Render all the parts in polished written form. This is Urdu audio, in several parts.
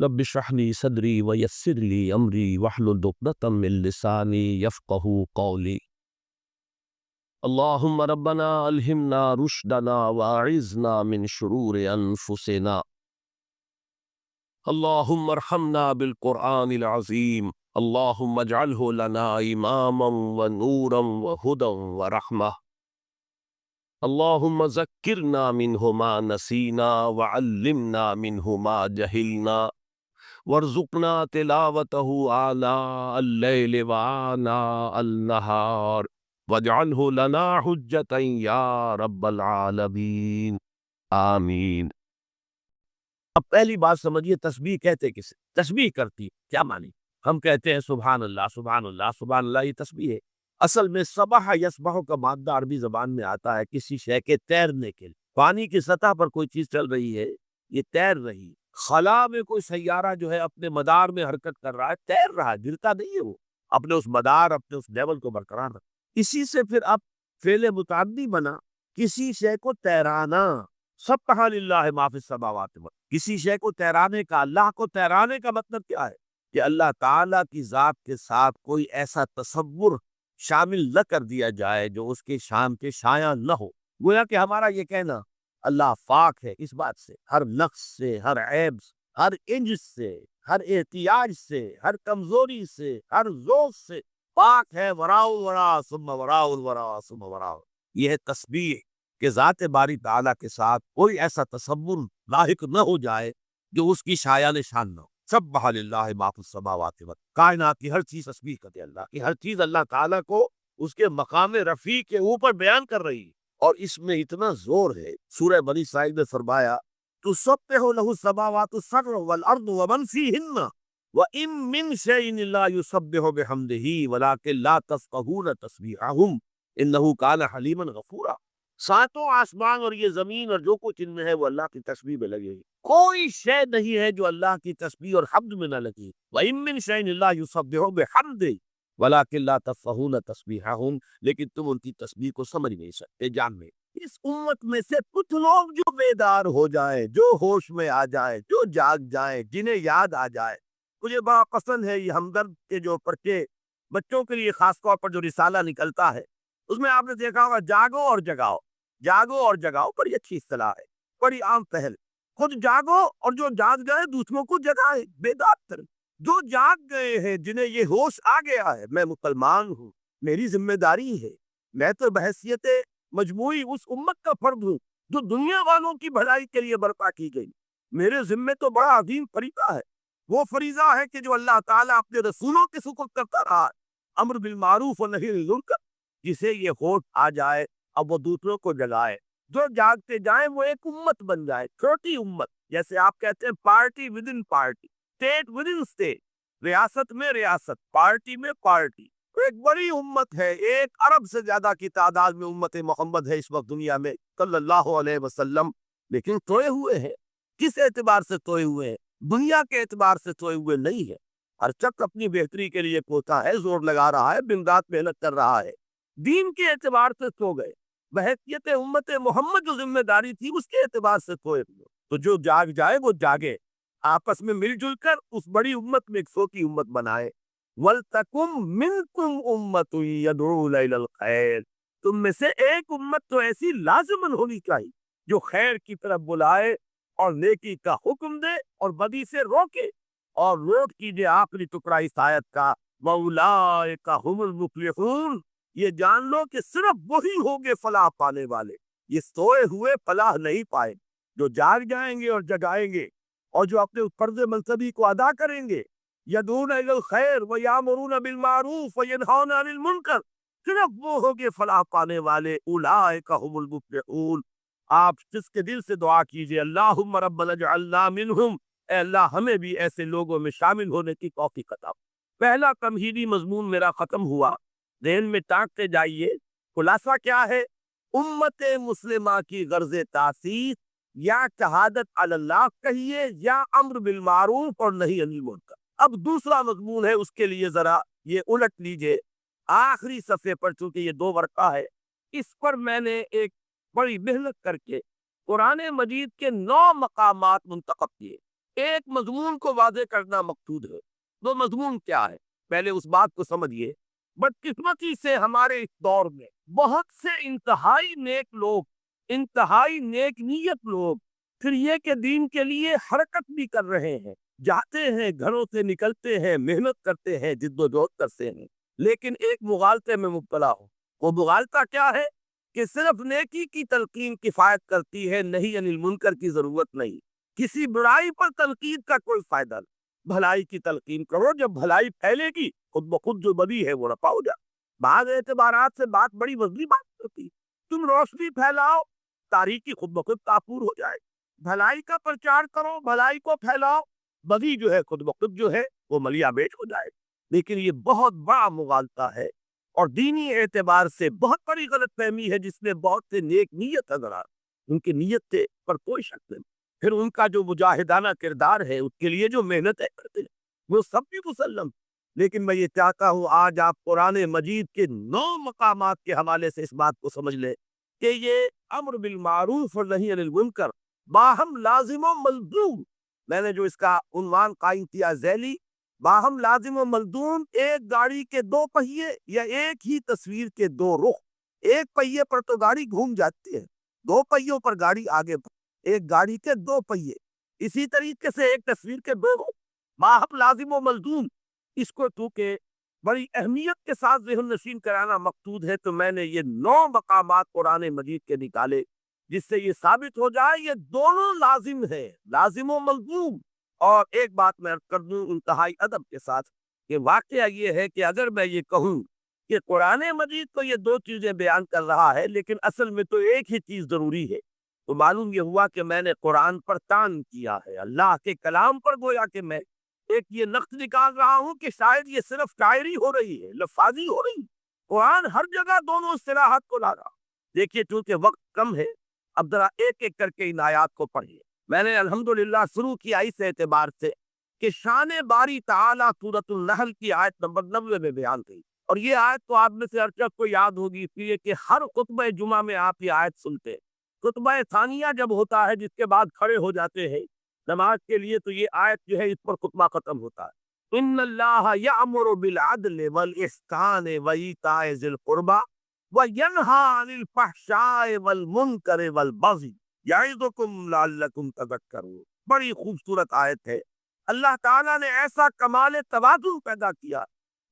رب اشرح لي صدري ويسر لي امري واحلل عقدة من لساني يفقهوا قولي. اللهم ربنا الهمنا رشدنا واعذنا من شرور انفسنا. اللهم ارحمنا بالقرآن العظيم. اللهم اجعله لنا اماما ونورا وهدى ورحمة. اللهم ذكرنا منه ما نسينا وعلمنا منه ما جهلنا وارزقنا تلاوته آناء الليل وآناء النهار واجعله لنا حجة یا رب العالمین آمین۔ اب پہلی بات سمجھیے، تسبیح کہتے کسے؟ تسبیح کرتی کیا معنی؟ ہم کہتے ہیں سبحان اللہ سبحان اللہ سبحان اللہ، یہ تسبیح ہے۔ اصل میں سبح یسبح کا مادہ عربی زبان میں آتا ہے کسی شے کے تیرنے کے لیے۔ پانی کی سطح پر کوئی چیز چل رہی ہے، یہ تیر رہی ہے۔ خلا میں کوئی سیارہ جو ہے اپنے مدار میں حرکت کر رہا ہے، تیر رہا ہے، گرتا نہیں ہے، وہ اپنے اس مدار، اپنے اس لیول کو برقرار رکھ۔ اسی سے پھر اب فعل متعدی بنا، کسی شے کو تیرانا۔ سبح للہ ما فی السماوات والارض، کسی شے کو تیرانے کا، اللہ کو تیرانے کا مطلب کیا ہے؟ کہ اللہ تعالیٰ کی ذات کے ساتھ کوئی ایسا تصور شامل نہ کر دیا جائے جو اس کے شان کے شایع نہ ہو۔ گویا کہ ہمارا یہ کہنا اللہ پاک ہے اس بات سے، ہر نقص سے، ہر عیب سے، ہر انج سے، ہر احتیاج سے، ہر کمزوری سے، ہر ذوق سے پاک ہے۔ وراء الورا ثم وراء الورا ثم وراء، یہ ہے تسبیح کہ ذات باری تعالیٰ کے ساتھ کوئی ایسا تصور لاحق نہ ہو جائے جو اس کی شایع نشان نہ ہو۔ سبح للہ ما فی السماوات والارض، کائنات کی ہر چیز تسبیح کرتے اللہ کی، ہر چیز اللہ تعالیٰ کو اس کے مقام رفیع کے اوپر بیان کر رہی ہے۔ اور اس میں اتنا زور ہے، سورہ بنی اسرائیل میں فرمایا تسبح لہ السماوات السبع والارض ومن فیہن وَإِن مِّن شَيْءٍ إِلَّا يُسَبِّحُ بِحَمْدِهِ وَلَٰكِن لَّا تَفْقَهُونَ تَسْبِيحَهُمْ إِنَّهُ كَانَ حَلِيمًا غَفُورًا۔ ساتوں آسمان اور یہ زمین اور جو کچھ ان میں ہے وہ اللہ کی تسبیح میں لگے گی۔ کوئی شے نہیں ہے جو اللہ کی تسبیح اور حمد میں نہ لگی۔ وَإِن مِّن شَيْءٍ إِلَّا يُسَبِّحُ بِحَمْدِهِ وَلَٰكِن لَّا تَفْقَهُونَ تَسْبِيحَهُمْ، لیکن تم ان کی تسبیح کو سمجھ نہیں سکتے، جان نہیں۔ اس امت میں سے کچھ لوگ جو بیدار ہو جائیں، جو ہوش میں آ جائیں، جو جاگ جائیں، جنہیں یاد آ جائے۔ مجھے بڑا پسند ہے یہ ہمدرد کے جو پرچے بچوں کے لیے خاص طور پر جو رسالہ نکلتا ہے، اس میں آپ نے دیکھا ہوگا جاگو اور جگاؤ، جاگو اور جگاؤ، بڑی اچھی اصطلاح ہے، بڑی عام پہل۔ خود جاگو اور جو جاگ گئے دوسروں کو جگائے، بیدار کریں۔ جو جاگ گئے ہیں، جنہیں یہ ہوش آ گیا ہے، میں مسلمان ہوں، میری ذمہ داری ہے، میں تو بحیثیت مجموعی اس امت کا فرد ہوں جو دنیا والوں کی بھلائی کے لیے برپا کی گئی۔ میرے ذمے تو بڑا عظیم فریضہ ہے، وہ فریضہ ہے کہ جو اللہ تعالیٰ اپنے رسولوں کے سپرد کرتا رہا ہے، امر بالمعروف و نہی عن المنکر، جسے یہ ہوش آ جائے اب وہ دوسروں کو جگائے۔ جو جاگتے جائیں وہ ایک امت بن جائے، چھوٹی امت، جیسے آپ کہتے ہیں party with in party, state with in state, ریاست میں ریاست، پارٹی میں پارٹی، ایک بڑی امت ہے۔ 1 ارب سے زیادہ کی تعداد میں امت محمد ہے اس وقت دنیا میں صلی اللہ علیہ وسلم، لیکن سوئے ہوئے ہیں۔ کس اعتبار سے سوئے ہوئے ہیں؟ دنیا کے اعتبار سے سوئے ہوئے نہیں ہے۔ ہر شخص اپنی بہتری کے لیے کوتا ہے، زور لگا رہا ہے، دن رات محنت کر رہا ہے۔ دین کے اعتبار سے سو گئے، بحیثیت امت محمد جو ذمہ داری تھی اس کے اعتبار سے سوئے ہوئے۔ تو جو جاگ جائے وہ جاگے، آپس میں مل جل کر اس بڑی امت میں ایک چھوٹی امت بنائے۔ وَلْتَكُن مِّنكُمْ أُمَّةٌ يَدْعُونَ إِلَى الْخَيْرِ، تم میں سے ایک امت تو ایسی لازماً ہونی چاہیے جو خیر کی طرف بلائے اور نیکی کا حکم دے اور بدی سے روکے۔ اور نوٹ کیجئے آخری ٹکڑا اس آیت کا، وَأُولَٰئِكَ هُمُ الْمُفْلِحُونَ، یہ جان لو کہ صرف وہی ہوں گے فلاح پانے والے، یہ سوئے ہوئے فلاح نہیں پائے۔ جو جاگ جائیں گے اور جگائیں گے اور جو اپنے فرض منصبی کو ادا کریں گے، یدعون الی الخیر ویامرون بالمعروف وینہون عن المنکر، صرف وہ ہوں گے فلاح پانے والے۔ اولئک هم المفلحون۔ آپ جس کے دل سے دعا کیجئے، اللہم ربنا اجعلنا منہم، اے اللہ ہمیں بھی ایسے لوگوں میں شامل ہونے کی توفیق عطا۔ پہلا تمہیدی مضمون میرا ختم ہوا، ذہن میں ٹانکتے جائیے۔ خلاصہ کیا ہے؟ امت مسلمہ کی غرض تاسیس یا شہادت علی اللہ کہیے، یا امر بالمعروف اور نہی عن المنکر۔ اب دوسرا مضمون ہے، اس کے لیے ذرا یہ الٹ لیجئے آخری صفحے پر، چونکہ یہ 2 ورقہ ہے، اس پر میں نے ایک بڑی محنت کر کے قرآن مجید کے 9 مقامات منتخب کیے۔ ایک مضمون کو واضح کرنا مقصود ہے۔ وہ مضمون کیا ہے؟ پہلے اس بات کو سمجھیے۔ بدقسمتی سے ہمارے اس دور میں بہت سے انتہائی نیک لوگ، انتہائی نیک نیت لوگ، پھر یہ کہ دین کے لیے حرکت بھی کر رہے ہیں، جاتے ہیں، گھروں سے نکلتے ہیں، محنت کرتے ہیں، جد و جہد کرتے ہیں، لیکن ایک مغالطے میں مبتلا ہو۔ وہ مغالطہ کیا ہے؟ کہ صرف نیکی کی تلقین کفایت کرتی ہے، نہی عن المنکر کی ضرورت نہیں۔ کسی برائی پر تنقید کا کوئی فائدہ نہیں، بھلائی کی تلقین کرو، جب بھلائی پھیلے گی خود بخود جو بدی ہے وہ رفع ہو جائے۔ بعض اعتبارات سے بات بڑی وزنی بات ہوتی، تم روشنی پھیلاؤ، تاریکی خود بخود کافور ہو جائے۔ بھلائی کا پرچار کرو، بھلائی کو پھیلاؤ، بدی جو ہے خود بخود جو ہے وہ ملیا بیٹ ہو جائے۔ لیکن یہ بہت بڑا مغالطہ ہے اور دینی اعتبار سے بہت بڑی غلط فہمی ہے، جس میں بہت سے نیک نیت حضرات، ان کی نیت پر کوئی شک نہیں، پھر ان کا جو مجاہدانہ کردار ہے، اس کے لیے جو محنت کرتے ہیں، وہ سب بھی مسلم۔ لیکن میں یہ چاہتا ہوں آج آپ قرآن مجید کے 9 مقامات کے حوالے سے اس بات کو سمجھ لیں کہ یہ امر بالمعروف اور نہی عن المنکر باہم لازم و ملزوم، میں نے جو اس کا عنوان قائم کیا ذیلی، باہم لازم و ملزوم، ایک گاڑی کے 2 پہیے یا ایک ہی تصویر کے 2 رخ۔ ایک پہیے پر تو گاڑی گھوم جاتی ہے، 2 پہیوں پر گاڑی آگے بڑھ، ایک گاڑی کے 2 پہیے، اسی طریقے سے ایک تصویر کے 2 رخ، باہم لازم و ملزوم۔ اس کو تو کہ بڑی اہمیت کے ساتھ ذہن نشین کرانا مقصود ہے، تو میں نے یہ 9 مقامات قرآن مجید کے نکالے، جس سے یہ ثابت ہو جائے یہ دونوں لازم ہے، لازم و ملزوم۔ اور ایک بات میں عرض کر دوں انتہائی ادب کے ساتھ کہ واقعہ یہ ہے کہ اگر میں یہ کہوں کہ قرآن مجید تو یہ 2 چیزیں بیان کر رہا ہے، لیکن اصل میں تو ایک ہی چیز ضروری ہے، تو معلوم یہ ہوا کہ میں نے قرآن پر طعن کیا ہے، اللہ کے کلام پر گویا کہ میں ایک یہ نقد نکال رہا ہوں کہ شاید یہ صرف شاعری ہو رہی ہے، لفاظی ہو رہی ہے۔ قرآن ہر جگہ دونوں اصطلاحات کو لا رہا۔ دیکھیے چونکہ وقت کم ہے، اب ذرا ایک ایک کر کے ان آیات کو پڑھیے۔ میں نے الحمدللہ شروع کیا اس اعتبار سے کہ شان باری تعالیٰ سورۃ النحل کی آیت نمبر 90 میں بیان تھی، اور یہ آیت تو آپ میں سے ہر شخص کو یاد ہوگی، اس لیے کہ ہر خطبہ جمعہ میں آپ یہ آیت سنتے ہیں۔ خطبہ ثانیہ جب ہوتا ہے، جس کے بعد کھڑے ہو جاتے ہیں نماز کے لیے، تو یہ آیت جو ہے اس پر خطبہ ختم ہوتا ہے۔ ان اللہ یأمر بالعدل والاحسان وایتاء ذی القربى وینہی عن الفحشاء والمنکر والبغی یعظکم لعلکم تذکرون۔ بڑی خوبصورت آیت ہے۔ اللہ تعالیٰ نے ایسا کمال توازن پیدا کیا،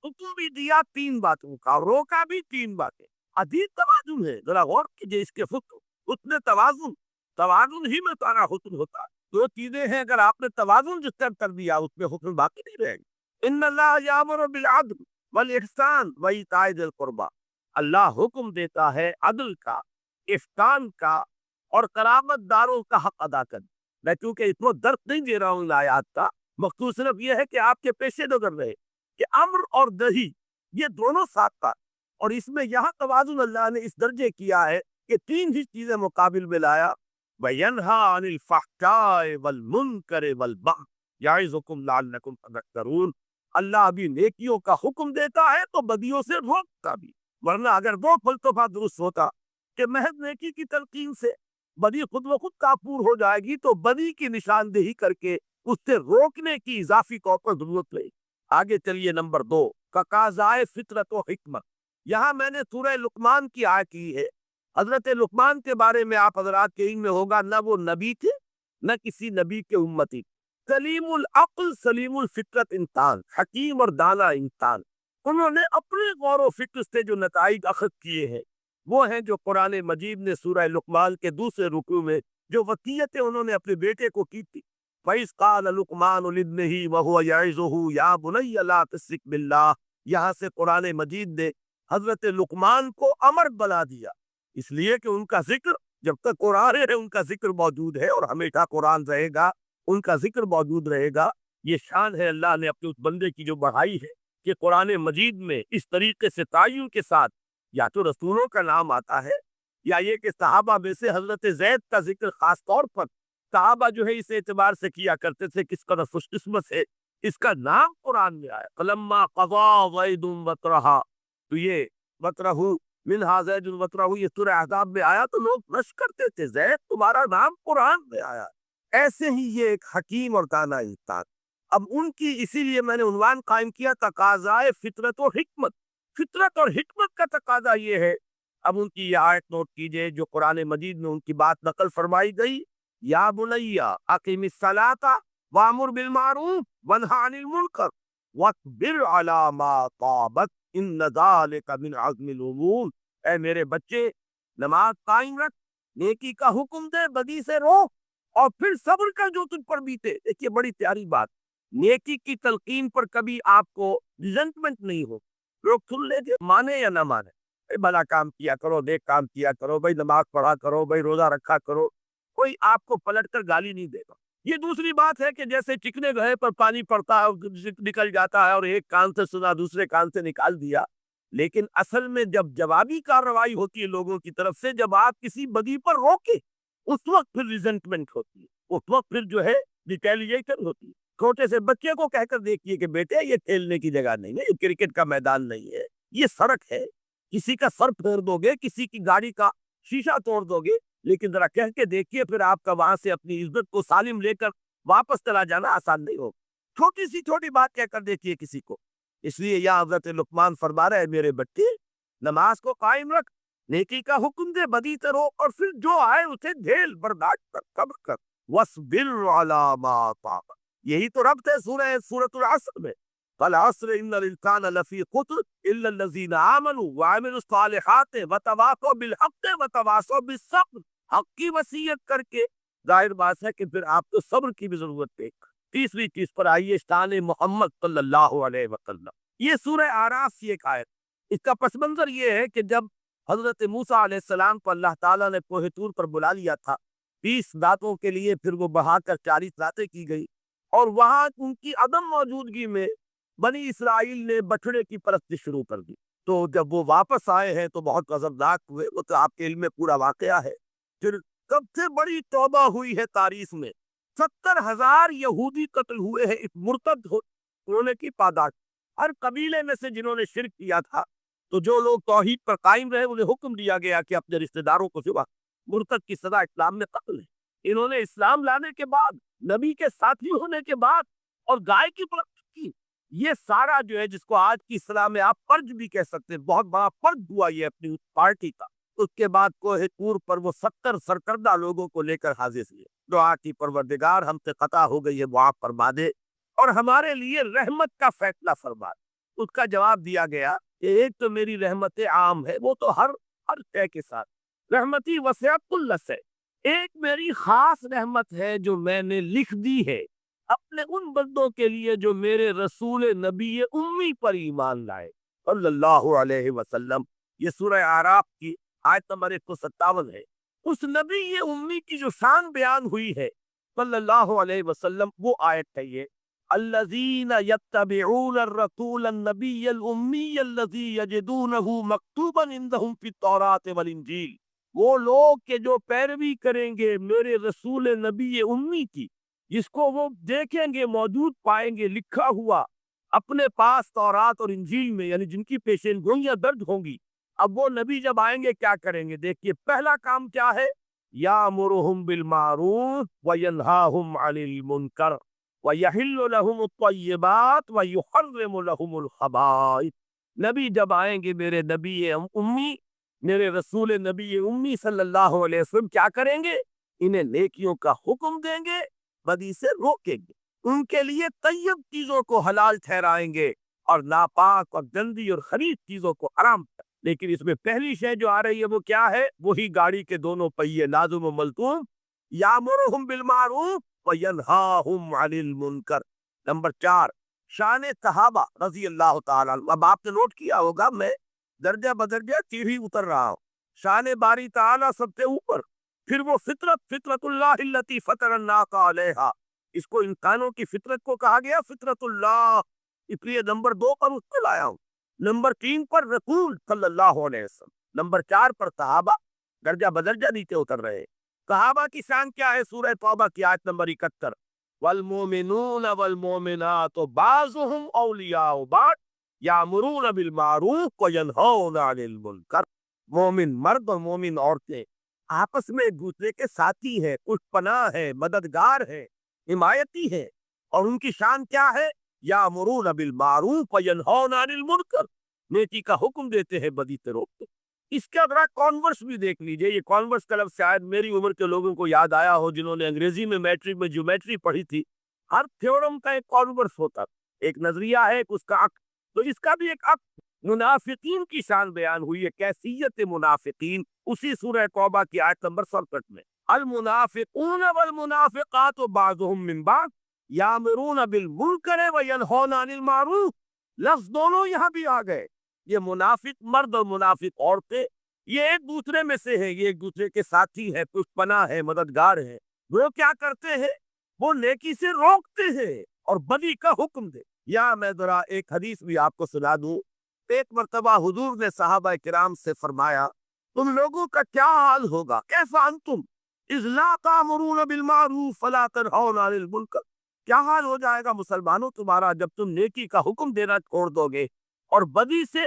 حکم بھی دیا 3 باتوں کا، روکا بھی 3 باتیں، عجیب توازن ہے، ذرا غور کیجئے اس کے حکم، اس نے توازن ہی میں سارا حسن ہوتا ہے۔ 2 چیزیں ہیں، اگر آپ نے توازن جس طرح کر دیا اس میں حکم باقی نہیں رہے گا۔ ان اللہ یامر بالعدل والاحسان وایتاء ذی القربى، اللہ حکم دیتا ہے عدل کا، احسان کا اور قرابت داروں کا حق ادا کرنا۔ میں چونکہ اتنا درد نہیں دے رہا ہوں آیات کا، مقصود صرف یہ ہے کہ آپ کے پیشے نظر رہے کہ امر اور نہی یہ دونوں ساتھ کا، اور اس میں یہاں توازن اللہ نے اس درجے کیا ہے کہ 3 ہی چیزیں مقابل میں لایا، وَيَنْهَا عَنِ الْفَحْشَاءِ وَالْمُنْكَرِ وَالْبَغْيِ يَعِظُكُمْ لَعَلَّكُمْ تَذَكَّرُونَ۔ اللہ ابھی نیکیوں کا حکم دیتا ہے تو بدیوں سے روکتا بھی، ورنہ اگر 2 فلسفہ درست ہوتا کہ محض نیکی کی تلقین سے بدی خود بخود کافور ہو جائے گی، تو بدی کی نشاندہی کر کے اس سے روکنے کی اضافی طور پر ضرورت نہیں۔ آگے چلیے نمبر 2، کقاضائے فطرت و حکمت۔ یہاں میں نے سورہ لقمان کی آیت کی ہے۔ حضرت لقمان کے بارے میں آپ حضرات کے علم میں ہوگا، نہ وہ نبی تھے نہ کسی نبی کے امتی، سلیم العقل سلیم الفطرت انسان، حکیم اور دانا انسان۔ انہوں نے اپنے غور و فکر سے جو نتائج اخذ کیے ہیں وہ ہیں جو قرآن مجید نے سورہ لقمان کے 2 رکوع میں جو وصیتیں انہوں نے اپنے بیٹے کو کی تھی، وَإِذْ قَالَ لُقْمَانُ لِابْنِهِ وَهُوَ يَعِظُهُ يَا بُنَيَّ لَا تُشْرِكْ بِاللَّهِ۔ یہاں سے قرآن مجید نے حضرت لقمان کو امر بنا دیا، اس لیے کہ ان کا ذکر جب تک قرآن ہے ان کا ذکر موجود ہے، اور ہمیشہ قرآن رہے گا ان کا ذکر موجود رہے گا۔ یہ شان ہے اللہ نے اپنے اس بندے کی جو بڑھائی ہے کہ قرآن مجید میں اس طریقے سے تعین کے ساتھ یا تو رسولوں کا نام آتا ہے، یا یہ کہ صحابہ میں سے حضرت زید کا ذکر خاص طور پر صحابہ جو ہے اس اعتبار سے کیا کرتے تھے کس قدر خوش قسمت ہے اس کا نام قرآن میں آیا۔ فَلَمَّا قَضَىٰ زَیْدٌ وَطْرَهَا، تو یہ وَطْرَهُ مِنْهَا زَیْدٌ وَطْرَهُ یہ سورہ احزاب میں آیا، تو لوگ رش کرتے تھے زید تمہارا نام قرآن میں آیا، ایسے ہی یہ ایک حکیم اور دانا انسان. اب ان کی اسی لیے میں نے عنوان قائم کیا تقاضائے فطرت و حکمت. فطرت اور حکمت کا تقاضا یہ ہے. اب ان کی یہ آیت نوٹ کیجئے جو قرآن مجید میں ان کی بات نقل فرمائی گئی. یا بنیا اقم الصلاۃ وامر بالمعروف وانہی عن المنکر واصبر علی ما طابت ان ذلک من عزم الامور. اے میرے بچے نماز قائم رکھ، نیکی کا حکم دے، بدی سے روک، اور پھر صبر کر جو تجھ پر بیتے. دیکھیے بڑی پیاری بات. نیکی کی تلقین پر کبھی آپ کو ریزنٹمنٹ نہیں ہو. لوگ سن لے کے مانے یا نہ مانے، بھائی بھلا کام کیا کرو، نیک کام کیا کرو، بھائی نماز پڑھا کرو، بھائی روزہ رکھا کرو، کوئی آپ کو پلٹ کر گالی نہیں دے گا. یہ دوسری بات ہے کہ جیسے چکنے گہے پر پانی پڑتا ہے، نکل جاتا ہے، اور ایک کان سے سنا دوسرے کان سے نکال دیا. لیکن اصل میں جب جوابی کارروائی ہوتی ہے لوگوں کی طرف سے، جب آپ کسی بدی پر روکے، اس وقت پھر ریزنٹمنٹ ہوتی ہے، اس وقت پھر جو ہے ریٹیلیشن ہوتی ہے. چھوٹے سے بچے کو کہہ کر دیکھیے کہ بیٹے یہ کھیلنے کی جگہ نہیں ہے، یہ کرکٹ کا میدان نہیں ہے، یہ سڑک ہے. کسی کا سر پھیر دو گے، کسی کی گاڑی کا شیشہ توڑ دو گے، لیکن ذرا کہہ کے دیکھیے پھر آپ کا وہاں سے اپنی عزت کو سالم لے کر واپس چلا جانا آسان نہیں ہوگا. چھوٹی سی چھوٹی بات کہہ کر دیکھیے کسی کو. اس لیے یا حضرت لقمان فرما رہے ہیں میرے بچے نماز کو قائم رکھ، نیکی کا حکم دے، بدی سے روک، اور پھر جو آئے اسے جھیل، برداشت کر، صبر کر. وَاصْبِرْ عَلَىٰ مَا طَابَ. یہی تو ربط ہے سورۃ العصر میں. وَالْعَصْرِ إِنَّ الْإِنسَانَ لَفِي خُسْرٍ إِلَّا الَّذِينَ آمَنُوا وَعَمِلُوا الصَّالِحَاتِ وَتَوَاصَوْا بِالْحَقِّ وَتَوَاصَوْا بِالصَّبْرِ. حق کی وصیت کر کے ظاہر بات ہے کہ پھر آپ کو صبر کی بھی ضرورت ہے. تیسری چیز پر آئیے شان محمد صلی اللہ علیہ وسلم. یہ سورہ اعراف کی ایک آیت. اس کا پس منظر یہ ہے کہ جب حضرت موسیٰ علیہ السلام کو اللہ تعالیٰ نے کوہ طور پر بلا لیا تھا 20 راتوں کے لیے، پھر وہ بڑھا کر 40 راتیں کی گئی، اور وہاں ان کی عدم موجودگی میں بنی اسرائیل نے بچڑے کی پرستی شروع کر دی. تو جب وہ واپس آئے ہیں تو بہت غضبناک ہوئے. وہ تو آپ کے علم میں پورا واقعہ ہے. پھر سب سے بڑی توبہ ہوئی ہے تاریخ میں. 70,000 یہودی قتل ہوئے ہیں اس مرتد ہونے کی پاداش. ہر قبیلے میں سے جنہوں نے شرک کیا تھا، تو جو لوگ توحید پر قائم رہے انہیں حکم دیا گیا کہ اپنے رشتہ داروں کو سوا. مرتد کی سزا اسلام میں قتل ہے. انہوں نے اسلام لانے کے بعد، نبی کے ساتھی ہونے کے بعد، اور گائے کی پرست کی. یہ سارا جو ہے جس کو آج کی اصطلاح میں آپ فرض بھی کہہ سکتے ہیں، بہت بڑا فرض ہوا یہ اپنی پارٹی کا. اس کے بعد کوہ طور پر وہ 70 سرکردہ لوگوں کو لے کر حاضر ہوئے. دعا کی پروردگار ہم سے قطع ہو گئی ہے، معاف فرما دے اور ہمارے لیے رحمت کا فیصلہ فرما دے. اس کا جواب دیا گیا کہ ایک تو میری رحمت عام ہے، وہ تو ہر شے کے ساتھ. رحمتی وسعت کل شیء. ایک میری خاص رحمت ہے جو میں نے لکھ دی ہے اپنے ان بندوں کے لیے جو میرے رسول نبی امی پر ایمان لائے صلی اللہ علیہ وسلم. یہ سورہ اعراف کی آیت نمبر 157 ہے. اس نبی امی کی جو شان بیان ہوئی ہے صلی اللہ علیہ وسلم، وہ آیت ہے یہ الذین یتبعون الرسول النبی الامی الذی یجدونہ مکتوبا عندہم فی التوراۃ والانجیل. وہ لوگ کہ جو پیروی کریں گے میرے رسول نبی امی کی، جس کو وہ دیکھیں گے، موجود پائیں گے لکھا ہوا اپنے پاس تورات اور انجیل میں، یعنی جن کی پیشین گوئیاں درج ہوں گی. اب وہ نبی جب آئیں گے کیا کریں گے؟ دیکھیے پہلا کام کیا ہے؟ یامرہم بالمعروف وینہاہم عن المنکر ویحل لہم الطیبات ویحرم لہم الخبائث. نبی جب آئیں گے میرے نبی امی، میرے رسول نبی امی صلی اللہ علیہ وسلم، کیا کریں گے؟ انہیں نیکیوں کا حکم دیں گے، بدی سے روکیں گے، ان کے لیے طیب چیزوں کو حلال ٹھہرائیں گے، اور ناپاک اور گندی اور خبیث چیزوں کو حرام. لیکن اس میں پہلی شے جو آ رہی ہے وہ کیا ہے؟ وہی گاڑی کے دونوں پہیے لازم و ملزوم. یامرہم بالمعروف وینہاہم عن المنکر. نمبر 4 شان صحابہ رضی اللہ تعالیٰ عنہ. اب آپ نے نوٹ کیا ہوگا میں درجہ بدرجہ سیڑھی اتر رہا ہوں. شان باری تعالیٰ سب سے اوپر، پھر وہ فطرت اللہ التی فطر الناس علیہا. اس کو انسانوں کی فطرت کو کہا گیا فطرت اللہ، اس لیے نمبر 2 پر اس کو لایا ہوں. نمبر 3 پر رسول صلی اللہ علیہ وسلم. نمبر 4 پر صحابہ، درجہ بدرجہ نیچے اتر رہے ہیں. صحابہ کی شان کیا ہے؟ سورہ توبہ کی آیت نمبر 71 والمومنون والمومنات بعضهم اولیاء بعض یامرون بالمعروف وینہون عن المنکر. مومن مرد اور مومن عورتیں آپس میں ایک دوسرے کے ساتھی ہے، کچھ پناہ ہے، مددگار ہے، حمایتی ہے، اور ان کی شان کیا ہے؟ یامرون بالمعروف وینہون عن المنکر، نیکی کا حکم دیتے ہیں، بدی سے روکتے۔ اس کا ذرا کانورس بھی دیکھ لیجئے۔ یہ کانورس کا لفظ شاید میری عمر کے لوگوں کو یاد آیا ہو، جنہوں نے انگریزی میں میٹرک میں جیومیٹری پڑھی تھی۔ ہر تھیورم کا ایک کانورس ہوتا، ایک نظریہ ہے، ایک اس کا عکس۔ تو اس کا بھی ایک عکس منافقین کی شان بیان ہوئی ہے، کیفیت منافقین، اسی سورہ توبہ کی آیت نمبر 67 میں۔ المنافقون والمنافقات بعضهم من بعض یامرون بالمنکر وینہون عن المعروف، لفظ دونوں یہاں بھی آ گئے۔ یہ منافق مرد اور منافق عورتیں یہ ایک دوسرے میں سے ہیں، یہ ایک دوسرے کے ساتھی ہے، پشت پناہ ہے، مددگار ہے۔ وہ کیا کرتے ہیں؟ وہ نیکی سے روکتے ہیں اور بدی کا حکم دے۔ یا میں ذرا ایک حدیث بھی آپ کو سنا دوں۔ ایک مرتبہ حضور نے صحابہ کرام سے فرمایا، تم لوگوں کا کیا حال ہوگا؟ کیف انتم اذ لا تأمرون بالمعروف ولا تنہون عن المنکر، کیا حال ہو جائے گا مسلمانوں تمہارا جب تم نیکی کا حکم دینا چھوڑ دو گے اور بدی سے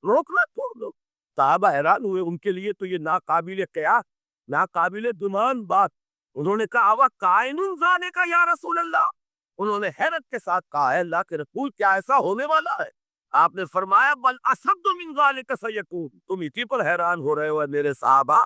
روکنا چھوڑ دو۔ صحابہ حیران ہوئے، ان کے لیے تو یہ ناقابل قیاس، ناقابل گمان بات۔ انہوں نے کہا اوا کائن ذالک یا رسول اللہ، انہوں نے حیرت کے ساتھ کہا ہے اللہ کے رسول کیا ایسا ہونے والا ہے؟ آپ نے فرمایا بل اشد من ذالک سیکون، تم اسی پر حیران ہو رہے ہو میرے صحابہ،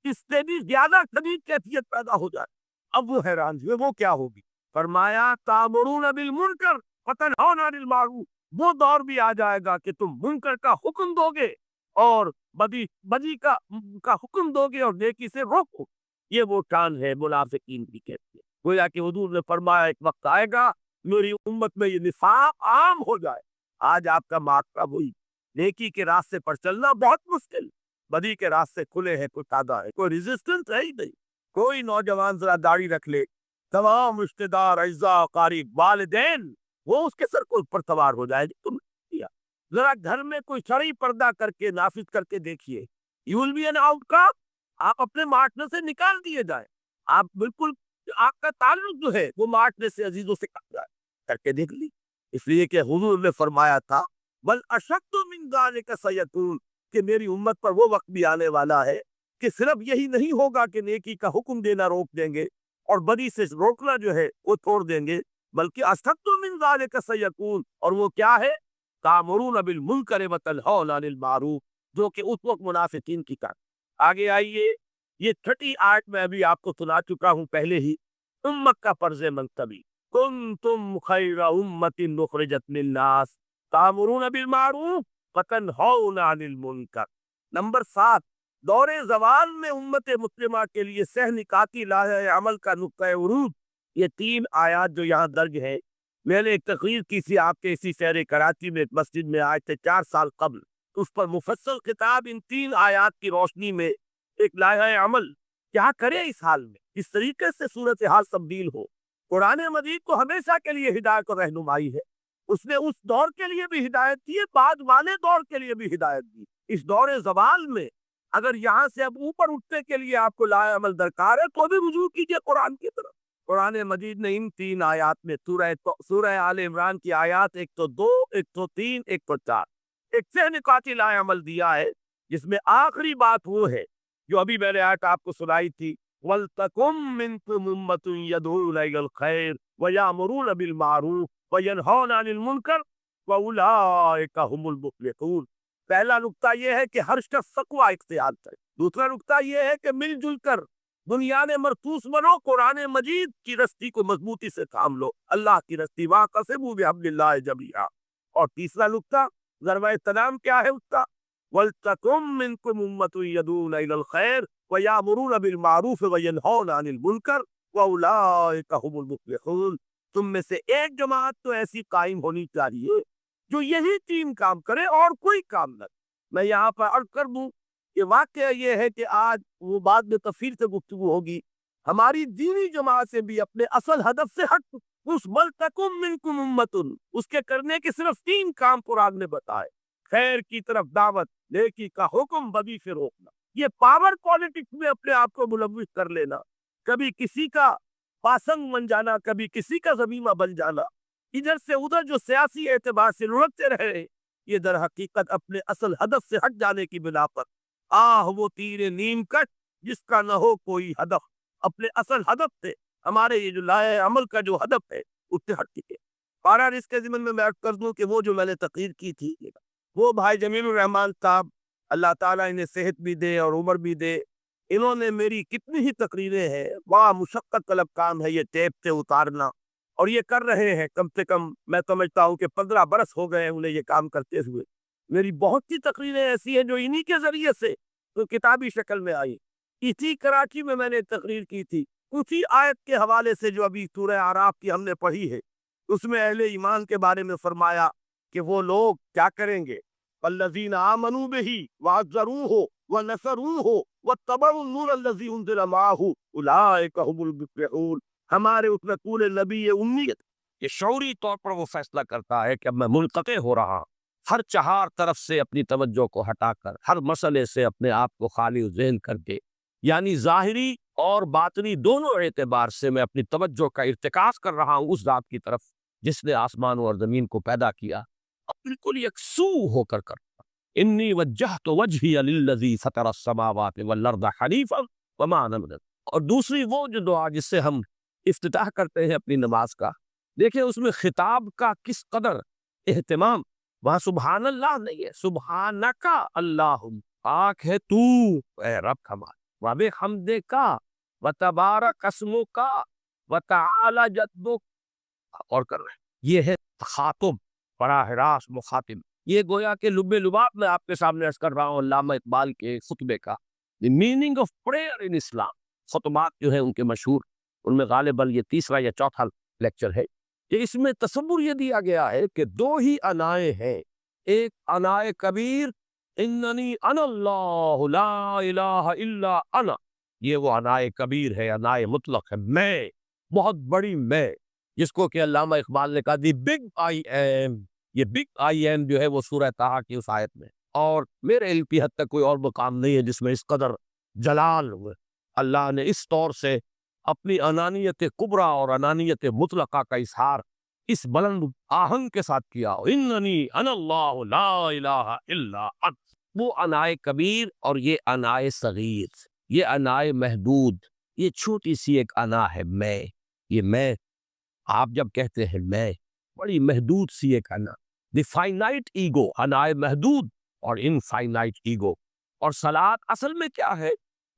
اس سے بھی زیادہ شدید کیفیت پیدا ہو جائے۔ اب وہ حیران ہوئے، وہ کیا ہوگی؟ فرمایا تامرون بالمنکر وتنہون عن المعروف، وہ دور بھی آ جائے گا کہ تم منکر کا حکم دو گے اور بدی کا حکم دو گے اور نیکی سے روکو۔ یہ وہ شان ہے منافقین کی کہتے ہیں۔ گویا کہ حضور نے فرمایا ایک وقت آئے گا میری امت میں یہ نفاق عام ہو جائے۔ آج آپ کا معاشرہ وہی، نیکی کے راستے پر چلنا بہت مشکل، بدی کے راستے کھلے ہیں، کوئی آدھا ہے، کوئی ریزسٹنس ہے ہی نہیں۔ کوئی نوجوان ذرا داڑھی رکھ لے، تمام رشتہ دار، اعزاء، قریب، والدین، وہ اس کے سر کو اوپر سوار ہو جائے گی۔ تم نے کیا؟ ذرا گھر میں کوئی شرعی پردہ کر کے نافذ کر کے دیکھیے، you will be an outcast, آپ اپنے معاشرے سے نکال دیے جائیں۔ آپ بالکل، آپ کا تعلق جو ہے وہ معاشرے سے، عزیزوں سے کٹ جائے، کر کے دیکھ لی۔ اس لیے کہ حضور نے فرمایا تھا بل اشد من ذالک سیکون، کہ میری امت پر وہ وقت بھی آنے والا ہے کہ صرف یہی نہیں ہوگا کہ نیکی کا حکم دینا روک دیں گے اور بدی سے روکنا جو ہے وہ چھوڑ دیں گے، بلکہ اشد من ذالک سیکون، اور وہ کیا ہے؟ تامرون بالمنکر وتنہون عن المعروف، جو کہ اس وقت منافقین کی کار۔ آگے آئیے، یہ چھٹی آیت میں ابھی آپ کو سنا چکا ہوں پہلے ہی، امت کا فرض منتبی، کنتم خیر امت اخرجت للناس تامرون بالمعروف وتنہون عن المنکر۔ نمبر 7، دور زوال میں امت مسلمہ کے لیے سہ نکاتی لاہ عمل کا نقطہ عروج، یہ 3 آیات جو یہاں درج ہیں۔ میں نے ایک تقریر کی تھی آپ کے اسی شہر کراچی میں، ایک مسجد میں، آج سے 4 سال قبل، اس پر مفصل خطاب ان 3 آیات کی روشنی میں ایک لائحہ عمل کیا کرے اس حال میں، اس طریقے سے صورتحال تبدیل ہو۔ قرآن مجید کو ہمیشہ کے لیے ہدایت اور رہنمائی ہے، اس نے اس دور کے لیے بھی ہدایت دی ہے، بعد والے دور کے لیے بھی ہدایت دی۔ اس دور زوال میں اگر یہاں سے اب اوپر اٹھنے کے لیے آپ کو لائحہ عمل درکار ہے تو بھی رجوع کیجئے قرآن کی طرف۔ قرآن مجید نے ان 3 آیات میں سورہ آل عمران کی آیات 102، 103، 104 ایک سہ نکاتی لائحہ عمل دیا ہے، جس میں آخری بات وہ ہے جو ابھی میں نے آیت آپ کو سنائی تھی، وَلْتَكُمْ مِنْكُمْ أُمَّةٌ يَدْعُونَ إِلَى الْخَيْرِ وَيَأْمُرُونَ بِالْمَعْرُوفِ وَيَنْهَوْنَ عَنِ الْمُنْكَرِ وَأُولَٰئِكَ هُمُ الْمُفْلِحُونَ۔ پہلا نقطہ یہ ہے کہ ہر شخص تقویٰ اختیار کرے۔ دوسرا نقطہ یہ ہے کہ مل جل کر بنیاد مرصوص بنو، قرآن مجید کی رستی کو مضبوطی سے تھام لو، اللہ کی رستی، وَاعْتَصِمُوا بِحَبْلِ اللَّهِ جَمِيعًا۔ اور تیسرا نقطہ ضربۂ سلام کیا ہے اس کا؟ وَلْتَكُمْ مِنْكُمْ أُمَّةٌ يَدْعُونَ إِلَى الْخَيْرِ وَيَأْمُرُونَ بِالْمَعْرُوفِ وَيَنْهَوْنَ عَنِ الْمُنْكَرِ وَأُولَٰئِكَ هُمُ الْمُفْلِحُونَ۔ تم میں سے ایک جماعت تو ایسی قائم ہونی چاہیے جو یہی 3 کام کرے اور کوئی کام نہ۔ میں یہاں پر عرض کر دوں کہ واقعہ یہ ہے کہ آج وہ بعد میں تفصیل سے گفتگو ہوگی، ہماری دینی جماعت سے بھی اپنے اصل ہدف سے ہٹ، اس وَلْتَكُمْ مِنْكُمْ أُمَّةٌ، اس کے کرنے کے صرف 3 کام قرآن نے بتائے، خیر کی طرف دعوت، نیکی کا حکم، بدی سے روکنا۔ یہ پاور پالیٹکس میں اپنے آپ کو ملوث کر لینا، کبھی کسی کا پاسنگ بن جانا، کبھی کسی کا ضمیمہ بن جانا، ادھر سے ادھر جو سیاسی اعتبار سے لڑکتے رہے، یہ در حقیقت اپنے اصل ہدف سے ہٹ جانے کی بنا پر وہ تیر نیم کٹ جس کا نہ ہو کوئی ہدف، اپنے اصل ہدف سے، ہمارے یہ جو لائے عمل کا جو ہدف ہے اس سے ہٹ چکے۔ بہرحال اس کے ضمن میں عرض کر دوں کہ وہ جو میں نے تقریر کی تھی، وہ بھائی جمیل الرحمان صاحب، اللہ تعالیٰ انہیں صحت بھی دے اور عمر بھی دے، انہوں نے میری کتنی ہی تقریریں ہیں، بڑا مشقت طلب کام ہے یہ ٹیپ سے اتارنا، اور یہ کر رہے ہیں کم سے کم میں سمجھتا ہوں کہ 15 برس ہو گئے انہیں یہ کام کرتے ہوئے۔ میری بہت سی تقریریں ایسی ہیں جو انہی کے ذریعے سے تو کتابی شکل میں آئی۔ اسی کراچی میں نے تقریر کی تھی اسی آیت کے حوالے سے جو ابھی سورہ اعراف کی ہم نے پڑھی ہے، اس میں اہل ایمان کے بارے میں فرمایا کہ وہ لوگ کیا کریں گے، والذین آمنوا بہ وعزروہ ونصروہ واتبعوا النور الذی انزل معہ اولئک هم المفلحون۔ ہمارے اس رسول نبی امیت یہ شعوری طور پر وہ فیصلہ کرتا ہے کہ اب میں منقطع ہو رہا ہوں، ہر چہار طرف سے اپنی توجہ کو ہٹا کر، ہر مسئلے سے اپنے آپ کو خالی ذہن کر کے، یعنی ظاہری اور باطنی دونوں اعتبار سے میں اپنی توجہ کا ارتکاز کر رہا ہوں اس ذات کی طرف جس نے آسمانوں اور زمین کو پیدا کیا، اب بالکل یکسو ہو کر انی وجہت وجہی للذی فطر السماوات والارض حنیفا وما انا من اور دوسری وہ جو دعا جس سے ہم افتتاح کرتے ہیں اپنی نماز کا، دیکھیں اس میں خطاب کا کس قدر اہتمام، وہاں سبحان اللہ نہیں ہے، سبحانکا اللہم، پاک ہے تو اے رب ہمارا، وبحمدک وتبارک اسمک وتعالی جدک، اور کر رہے ہیں یہ ہے خاطب، براہ راست مخاطب۔ یہ گویا کہ لب لباب میں آپ کے سامنے عرض کر رہا ہوں علامہ اقبال کے خطبے کا، دی میننگ آف پریئر ان اسلام۔ خطبات جو ہیں ان کے مشہور، ان میں غالباً یہ تیسرا یا چوتھا لیکچر ہے کہ اس میں تصور یہ دیا گیا ہے کہ دو ہی انائے ہیں، ایک انائے کبیر اننی انا اللہ لا الہ الا انا، یہ وہ انائے کبیر ہے، انائے مطلق ہے، میں، بہت بڑی میں، جس کو کہ علامہ اقبال نے کہا دی بگ آئی ایم۔ یہ بگ آئی ایم جو ہے وہ سورہ طٰہٰ کی اس آیت میں، اور میرے علم کی حد تک کوئی اور مقام نہیں ہے جس میں اس قدر جلال ہوئے اللہ نے اس طور سے اپنی انانیت کبریٰ اور انانیت مطلقہ کا اظہار اس بلند آہنگ کے ساتھ کیا، اننی انا اللہ لا الہ الا انت۔ وہ انائے کبیر اور یہ انائے صغیر، یہ انائے محدود، یہ چھوٹی سی ایک انا ہے میں، یہ میں آپ جب کہتے ہیں میں، بڑی محدود سی ایک انا، دی فائنائٹ ایگو، انائے محدود اور انفائنائٹ ایگو۔ اور صلاۃ اصل میں کیا ہے،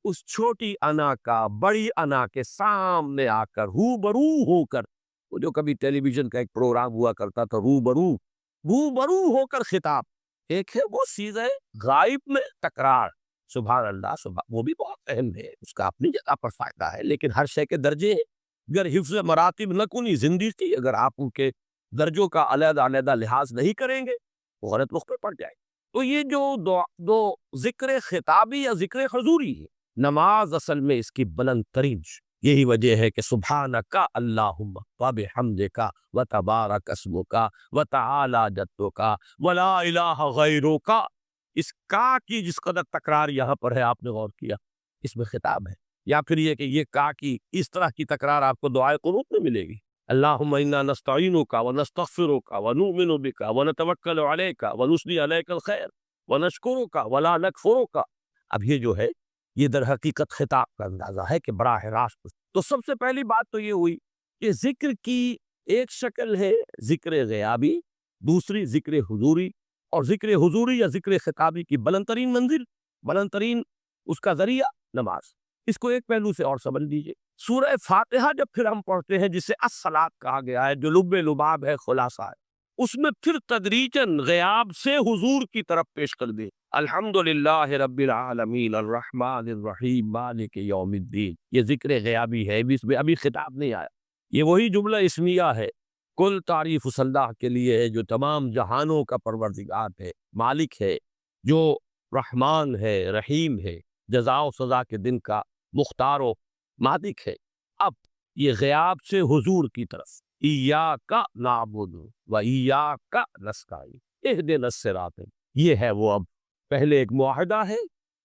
اس چھوٹی انا کا بڑی انا کے سامنے آ کر روبرو ہو کر، وہ جو کبھی ٹیلی ویژن کا ایک پروگرام ہوا کرتا تھا روبرو ہو کر خطاب، ایک ہے وہ سیدھے غائب میں تکرار، سبحان اللہ سبحان، وہ بھی بہت اہم ہے، اس کا اپنی جگہ پر فائدہ ہے، لیکن ہر شے کے درجے ہیں، اگر حفظ مراتب نہ کنی زندگی، اگر آپ ان کے درجوں کا علیحدہ علیحدہ لحاظ نہیں کریں گے وہ غلط وقت پہ پڑ جائے۔ تو یہ جو دو ذکر خطابی یا ذکر حضوری ہے، نماز اصل میں اس کی بلند ترین، یہی وجہ ہے کہ سبحانک اللہم وبحمدک وتبارک اسمک وتعالی جدک ولا الہ غیرک، اس کا کی جس قدر تکرار یہاں پر ہے آپ نے غور کیا، اس میں خطاب ہے، یا پھر یہ کہ یہ کا کی اس طرح کی تکرار آپ کو دعائے قنوت میں ملے گی، اللہم انا نستعینک ونستغفرک ونؤمن بک ونتوکل علیک ونثنی علیک الخیر ونشکرک ولا نکفرک۔ اب یہ جو ہے یہ در حقیقت خطاب کا اندازہ ہے کہ براہ راست۔ تو سب سے پہلی بات تو یہ ہوئی کہ ذکر کی ایک شکل ہے ذکر غیابی، دوسری ذکر حضوری، اور ذکر حضوری یا ذکر خطابی کی بلند ترین منزل، بلند ترین اس کا ذریعہ نماز۔ اس کو ایک پہلو سے اور سمجھ لیجئے، سورہ فاتحہ جب پھر ہم پڑھتے ہیں جسے الصلاۃ کہا گیا ہے، جو لب لباب ہے، خلاصہ ہے، اس میں پھر تدریجاً غیاب سے حضور کی طرف پیش کر دے، الحمدللہ رب العالمین الرحمن الرحیم مالک یوم الدین، یہ ذکر غیابی ہے، اس میں ابھی خطاب نہیں آیا، یہ وہی جملہ اسمیہ ہے، کل تعریف اس اللہ کے لیے ہے جو تمام جہانوں کا پروردگار ہے، مالک ہے، جو رحمان ہے، رحیم ہے، جزا و سزا کے دن کا مختار و مالک ہے۔ اب یہ غیاب سے حضور کی طرف، ایاک نعبد و ایاک نستعین اہدنا الصراط، یہ ہے وہ، اب پہلے ایک معاہدہ ہے،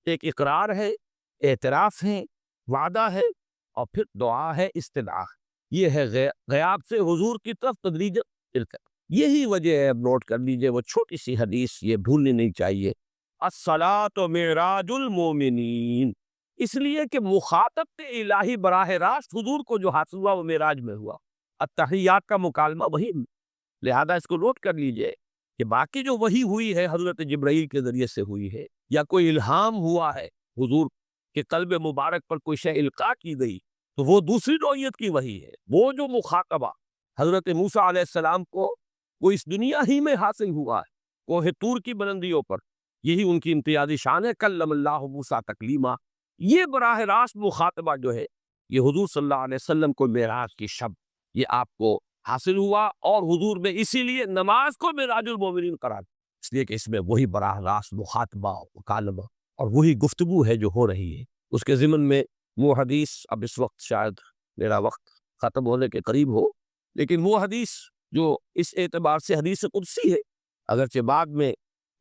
ایک اقرار ہے، اعتراف ہے، وعدہ ہے، اور پھر دعا ہے، استدعا، یہ ہے غیاب سے حضور کی طرف تدریجاً ارتقاء۔ یہی وجہ ہے، اب نوٹ کر لیجئے وہ چھوٹی سی حدیث، یہ بھولنی نہیں چاہیے، الصلاۃ معراج المومنین، اس لیے کہ مخاطب الہی براہ راست حضور کو جو حاصل ہوا وہ معراج میں ہوا، التحیات کا مکالمہ وہی، لہذا اس کو نوٹ کر لیجئے کہ باقی جو وحی ہوئی ہے حضرت جبرائیل کے ذریعے سے ہوئی ہے، یا کوئی الہام ہوا ہے حضور کے قلب مبارک پر کوئی شے القاء کی گئی، تو وہ دوسری نوعیت کی وحی ہے۔ وہ جو مخاطبہ حضرت موسیٰ علیہ السلام کو وہ اس دنیا ہی میں حاصل ہوا ہے، کوہ طور کی بلندیوں پر، یہی ان کی امتیازی شان ہے، کلم اللہ موسیٰ تکلیما۔ یہ براہ راست مخاطبہ جو ہے یہ حضور صلی اللہ علیہ وسلم کو معراج کی شب یہ آپ کو حاصل ہوا، اور حضور میں اسی لیے نماز کو معراج المومنین قرار دیا، اس لیے کہ اس میں وہی براہ راست مخاطبہ مکالمہ اور وہی گفتگو ہے جو ہو رہی ہے۔ اس کے ضمن میں وہ حدیث، اب اس وقت شاید میرا وقت ختم ہونے کے قریب ہو، لیکن وہ حدیث جو اس اعتبار سے حدیث قدسی ہے، اگرچہ بعد میں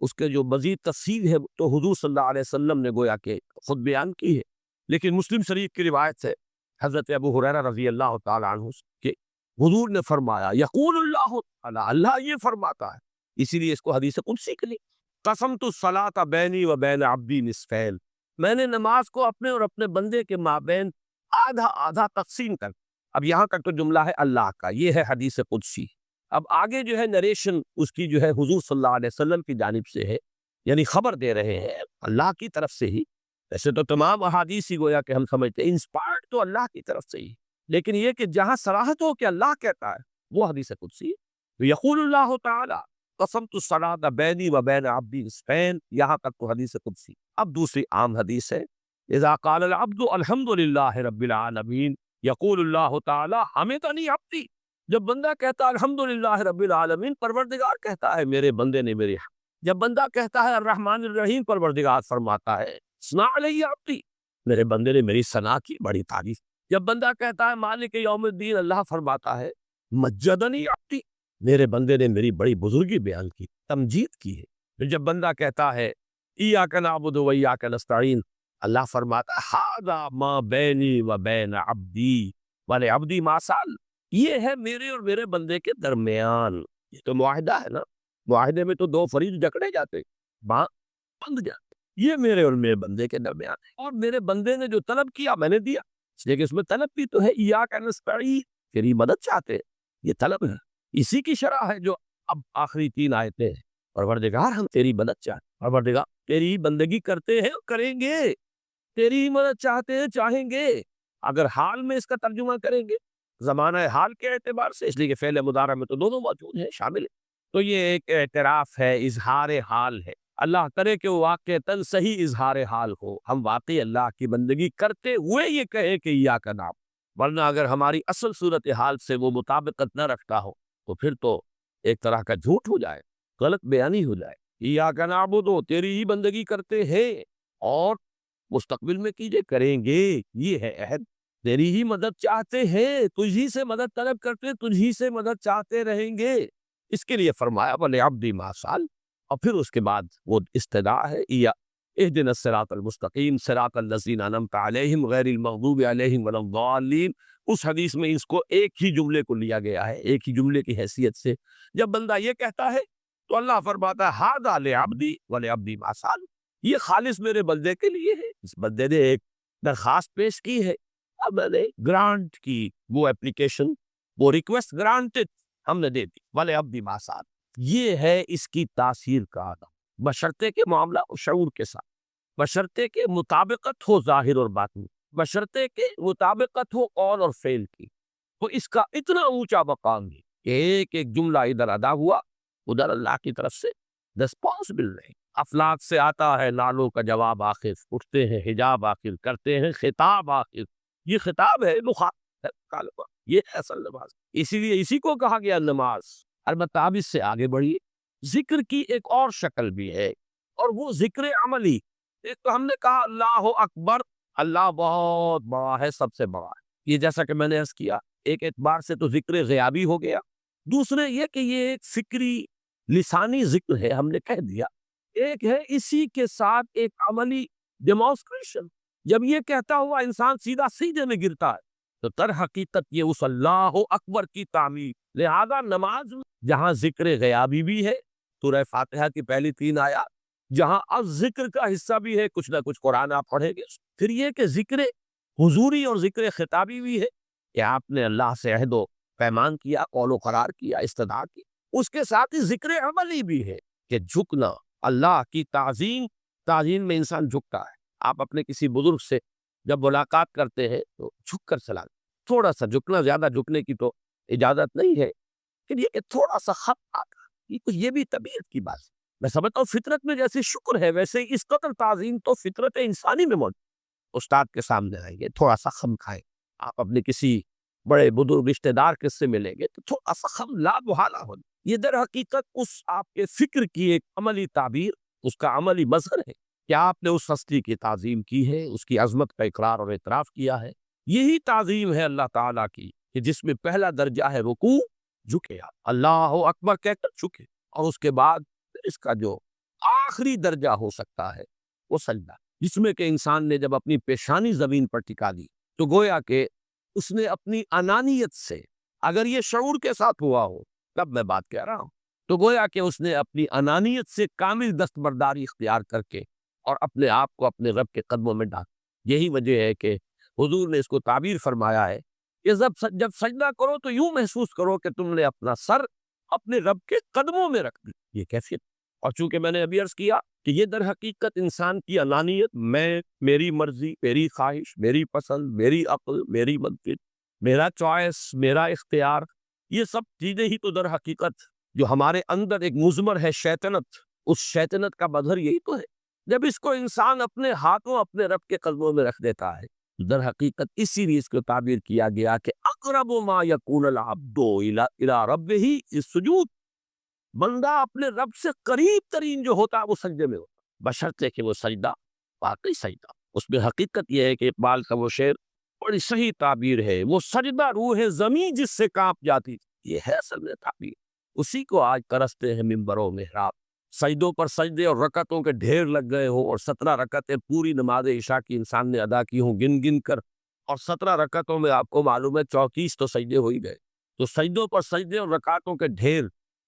اس کے جو مزید تفصیل ہے تو حضور صلی اللہ علیہ وسلم نے گویا کہ خود بیان کی ہے، لیکن مسلم شریف کی روایت ہے حضرت ابو ہریرہ رضی اللہ تعالی عنہ کہ حضور نے فرمایا، یقول اللہ تعالی، اللہ یہ فرماتا ہے، اسی لیے اس کو حدیث قدسی کے لیے، قسمت الصلاۃ بینی و بین عبدی نصفین، میں نے نماز کو اپنے اور اپنے بندے کے مابین آدھا آدھا تقسیم کر۔ اب یہاں تک تو جملہ ہے اللہ کا، یہ ہے حدیث قدسی۔ اب آگے جو ہے نریشن اس کی جو ہے حضور صلی اللہ علیہ وسلم کی جانب سے ہے، یعنی خبر دے رہے ہیں اللہ کی طرف سے ہی۔ ویسے تو تمام احادیث ہی گویا کہ ہم سمجھتے ہیں انسپائرڈ تو اللہ کی طرف سے ہی، لیکن یہ کہ جہاں صراحت ہو کہ اللہ کہتا ہے وہ حدیث قدسی ہے۔ یقول اللہ تعالی قسمت الصلاۃ بینی و بین عبدی نصفین، یہاں تک تو حدیث قدسی۔ اب دوسری عام حدیث ہے، اذا قال العبد الحمد للہ رب العالمین یقول اللہ تعالی حمدنی عبدی، جب بندہ کہتا ہے الحمدللہ رب العالمین، پروردگار کہتا ہے میرے بندے نے میری حمد۔ جب بندہ کہتا ہے الرحمن الرحیم، پروردگار فرماتا ہے ثنا علیہ عبدی، میرے بندے نے میری ثنا کی، بڑی تعریف۔ جب بندہ کہتا ہے مالک یوم الدین، اللہ فرماتا ہے مجدنی عبدی، میرے بندے نے میری بڑی بزرگی بیان کی، تمجید کی ہے۔ پھر جب بندہ کہتا ہے ایاک نعبد و ایاک نستعین، اللہ فرماتا ہے ھذا ما بینی و بین عبدی ولعبدی ما سأل، یہ ہے میرے اور میرے بندے کے درمیان۔ یہ تو معاہدہ ہے نا، معاہدے میں تو دو فریق جکڑے جاتے، بند جاتے، یہ میرے اور میرے بندے کے درمیان ہے، اور میرے بندے نے جو طلب کیا میں نے دیا، اس لیے کہ اس میں طلب بھی تو ہے، ایاک نستعین، تیری مدد چاہتے ہیں، یہ طلب ہے، اسی کی شرح ہے جو اب آخری تین آیتیں ہیں، پروردگار ہم تیری مدد چاہتے ہیں، پروردگار تیری بندگی کرتے ہیں اور کریں گے، تیری مدد چاہتے ہیں چاہیں گے، اگر حال میں اس کا ترجمہ کریں گے زمانہ حال کے اعتبار سے، اس لیے کہ فعل مضارع میں تو دونوں موجود ہیں، شامل ہیں، تو یہ ایک اعتراف ہے، اظہار حال ہے۔ اللہ کرے کہ وہ واقعتاً صحیح اظہار حال ہو، ہم واقعی اللہ کی بندگی کرتے ہوئے یہ کہیں کہ ایاک نعبد، ورنہ اگر ہماری اصل صورتحال سے وہ مطابقت نہ رکھتا ہو تو پھر تو ایک طرح کا جھوٹ ہو جائے، غلط بیانی ہو جائے۔ ایاک نعبد، تیری ہی بندگی کرتے ہیں اور مستقبل میں کیجئے، کریں گے، یہ ہے عہد، تیری ہی مدد چاہتے ہیں، تجھی سے مدد طلب کرتے، تجھی سے مدد چاہتے رہیں گے، اس کے لیے فرمایا وَلِعَبْدِ مَا سَأَلَ، اور پھر اس کے بعد وہ استدعاء ہے اهْدِنَا الصِّرَاطَ الْمُسْتَقِيمَ صِرَاطَ الَّذِينَ أَنْعَمْتَ عَلَيْهِمْ غَيْرِ الْمَغْضُوبِ عَلَيْهِمْ وَلَا الضَّالِّينَ، اس حدیث میں اس کو ایک ہی جملے کو لیا گیا ہے، ایک ہی جملے کی حیثیت سے۔ جب بندہ یہ کہتا ہے تو اللہ فرماتا ہے ھذا لعبدی وَلِعَبْدِ مَا سَأَلَ، یہ خالص میرے بندے کے لیے ہے، اس بندے نے ایک درخواست پیش کی ہے، اب میں نے گرانٹ کی، وہ اپلیکیشن، وہ ریکویسٹ گرانٹڈ، ہم نے دے دی، وَلِعَبْدِ مَا سَأَلَ، یہ ہے اس کی تاثیر کا آدم، بشرطے کے معاملہ و شعور کے ساتھ، بشرطے کے مطابقت ہو ظاہر اور باطن، بشرطے کے مطابقت ہو قول اور فعل کی، تو اس کا اتنا اونچا مقام ہے کہ ایک ایک جملہ ادھر ادا ہوا، ادھر اللہ کی طرف سے رسپانسبل نہیں۔ افلاک سے آتا ہے نالوں کا جواب آخر، اٹھتے ہیں حجاب آخر، کرتے ہیں خطاب آخر، یہ خطاب ہے، مخاطب ہے، مکالمہ، یہ ہے اصل نماز، اسی لیے اسی کو کہا گیا نماز۔ البتہ اب اس سے آگے بڑھیے، ذکر کی ایک اور شکل بھی ہے، اور وہ ذکر عملی۔ ایک تو ہم نے کہا اللہ اکبر، اللہ بہت بڑا ہے، سب سے بڑا ہے، یہ جیسا کہ میں نے عرض کیا، ایک اعتبار سے تو ذکر غیابی ہو گیا، دوسرے یہ کہ یہ ایک فکری لسانی ذکر ہے، ہم نے کہہ دیا، ایک ہے اسی کے ساتھ ایک عملی ڈیمانسٹریشن۔ جب یہ کہتا ہوا انسان سیدھا سیدھے میں گرتا ہے تو در حقیقت یہ اس اللہ اکبر کی تعمیر، لہذا نماز جہاں ذکر غیابی بھی ہے، سورہ فاتحہ کی پہلی تین آیات، جہاں اب ذکر کا حصہ بھی ہے، کچھ نہ کچھ قرآن آپ پڑھیں گے، پھر یہ کہ ذکر حضوری اور ذکر خطابی بھی ہے کہ آپ نے اللہ سے عہد و پیمان کیا، قول و قرار کیا، استدعا کی، اس کے ساتھ ہی ذکر عملی بھی ہے کہ جھکنا، اللہ کی تعظیم میں انسان جھکتا ہے۔ آپ اپنے کسی بزرگ سے جب ملاقات کرتے ہیں تو جھک کر سلام، تھوڑا سا جھکنا، زیادہ جھکنے کی تو اجازت نہیں ہے، لیکن یہ کہ تھوڑا سا خط آتا، یہ بھی طبیعت کی بات ہے۔ میں سمجھتا ہوں فطرت میں جیسے شکر ہے ویسے اس قدر تعظیم تو فطرت انسانی میں موجود۔ استاد کے سامنے آئیں گے، تھوڑا سا خم کھائیں، آپ اپنے کسی بڑے بزرگ رشتہ دار کس سے ملیں گے تو تھوڑا سا خم لا محالہ ہونا، یہ در حقیقت اس آپ کے فکر کی ایک عملی تعبیر، اس کا عملی مظہر ہے کہ آپ نے اس ہستی کی تعظیم کی ہے، اس کی عظمت کا اقرار اور اعتراف کیا ہے۔ یہی تعظیم ہے اللہ تعالیٰ کی کہ جس میں پہلا درجہ ہے رکوع، جھکے اللہ اکبر کہہ کر جھکے، اور اس کے بعد اس کا جو آخری درجہ ہو سکتا ہے وہ سجدہ، جس میں کہ انسان نے جب اپنی پیشانی زمین پر ٹکا دی تو گویا کہ اس نے اپنی انانیت سے، اگر یہ شعور کے ساتھ ہوا ہو تب میں بات کہہ رہا ہوں، تو گویا کہ اس نے اپنی انانیت سے کامل دستبرداری اختیار کر کے اور اپنے آپ کو اپنے رب کے قدموں میں ڈال۔ یہی وجہ ہے کہ حضور نے اس کو تعبیر فرمایا ہے کہ جب سجدہ کرو تو یوں محسوس کرو کہ تم نے اپنا سر اپنے رب کے قدموں میں رکھ دی، یہ کیفیت۔ اور چونکہ میں نے ابھی عرض کیا کہ یہ در حقیقت انسان کی انانیت، میں، میری مرضی، میری خواہش، میری پسند، میری عقل، میری منطق، میرا چوائس، میرا اختیار، یہ سب چیزیں ہی تو در حقیقت جو ہمارے اندر ایک مضمر ہے شیطنت، اس شیطنت کا مظہر یہی تو ہے۔ جب اس کو انسان اپنے ہاتھوں اپنے رب کے قدموں میں رکھ دیتا ہے، در حقیقت اسی لیے اس کو تعبیر کیا گیا کہ اقرب ما یکون العبد الی ربہ السجود، بندہ اپنے رب سے قریب ترین جو ہوتا ہے وہ سجدے میں ہوتا، بشرطے کہ وہ سجدہ واقعی سجدہ۔ اس میں حقیقت یہ ہے کہ اقبال کا وہ شعر بڑی صحیح تعبیر ہے، وہ سجدہ روح زمین جس سے کانپ جاتی تھی، یہ ہے اصل میں تعبیر۔ اسی کو آج ترستے ہیں ممبر و محراب، سجدوں پر سجدے اور رکعتوں کے ڈھیر لگ گئے ہوں، اور 17 رکعتیں پوری نماز عشاء کی انسان نے ادا کی ہوں گن گن کر، اور 17 رکعتوں میں آپ کو معلوم ہے 34 تو سجدے ہو ہی گئے، تو سجدوں پر سجدے اور رکعتوں کے ڈھیر،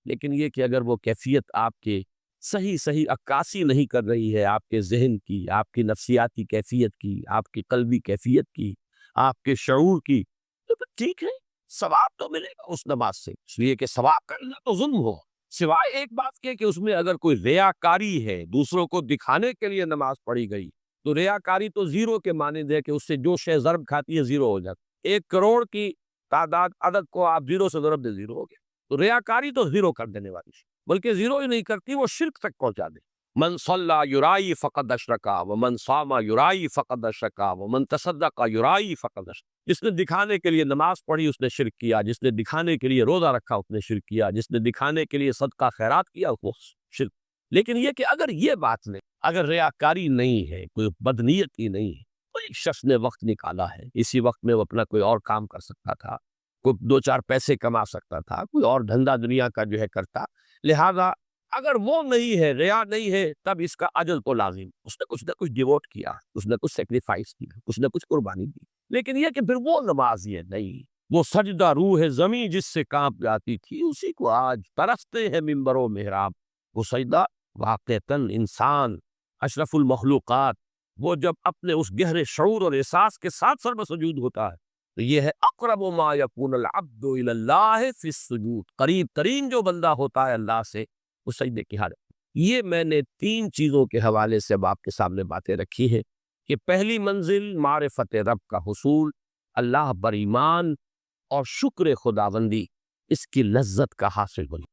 لیکن یہ کہ اگر وہ کیفیت آپ کے صحیح عکاسی نہیں کر رہی ہے آپ کے ذہن کی، آپ کی نفسیاتی کیفیت کی، آپ کی قلبی کیفیت کی، آپ کے شعور کی، تو پھر ٹھیک ہے، ثواب تو ملے گا اس نماز سے، اس لیے کہ ثواب کرنا تو ظلم ہو، سوائے ایک بات کے کہ اس میں اگر کوئی ریاکاری ہے، دوسروں کو دکھانے کے لیے نماز پڑھی گئی تو ریاکاری تو زیرو کے مانند ہے کہ اس سے جو شے ضرب کھاتی ہے زیرو ہو جاتا، 1 کروڑ کی تعداد عدد کو آپ زیرو سے ضرب دے زیرو ہو گیا، تو ریاکاری تو زیرو کر دینے والی شے، بلکہ زیرو ہی نہیں کرتی، وہ شرک تک پہنچا دے۔ من صلی یرائی فقد اشرکا ومن صام یرائی فقد اشرکا ومن تصدق یرائی فقد اشرکا، جس نے دکھانے کے لیے نماز پڑھی اس نے شرک کیا، جس نے دکھانے کے لیے روزہ رکھا اس نے شرک کیا، جس نے دکھانے کے لیے صدقہ خیرات کیا وہ شرک۔ لیکن یہ کہ اگر یہ بات نہیں، اگر ریاکاری نہیں ہے، کوئی بدنیتی نہیں ہے، کوئی شخص نے وقت نکالا ہے، اسی وقت میں وہ اپنا کوئی اور کام کر سکتا تھا، کوئی 2 4 پیسے کما سکتا تھا، کوئی اور دھندا دنیا کا جو ہے کرتا، لہذا اگر وہ نہیں ہے، ریا نہیں ہے، تب اس کا اجر تو لازم، اس نے کچھ نہ کچھ ڈیووٹ کیا، اس نے کچھ سیکریفائس کیا، کچھ نہ کچھ قربانی دی، لیکن یہ کہ پھر وہ نماز یہ نہیں، وہ سجدہ روح زمین جس سے کانپ جاتی تھی، اسی کو آج ترستے ہیں ممبر و محراب۔ وہ سجدہ واقعتاً انسان اشرف المخلوقات، وہ جب اپنے اس گہرے شعور اور احساس کے ساتھ سر بسجود ہوتا ہے تو یہ ہے اقرب ما یکون العبد الی اللہ فی السجود، قریب ترین جو بندہ ہوتا ہے اللہ سے وہ سجدے کی حالت۔ یہ میں نے 3 چیزوں کے حوالے سے اب آپ کے سامنے باتیں رکھی ہیں کہ پہلی منزل معرفت رب کا حصول، اللہ پر ایمان اور شکر خداوندی، اس کی لذت کا حاصل ہونا۔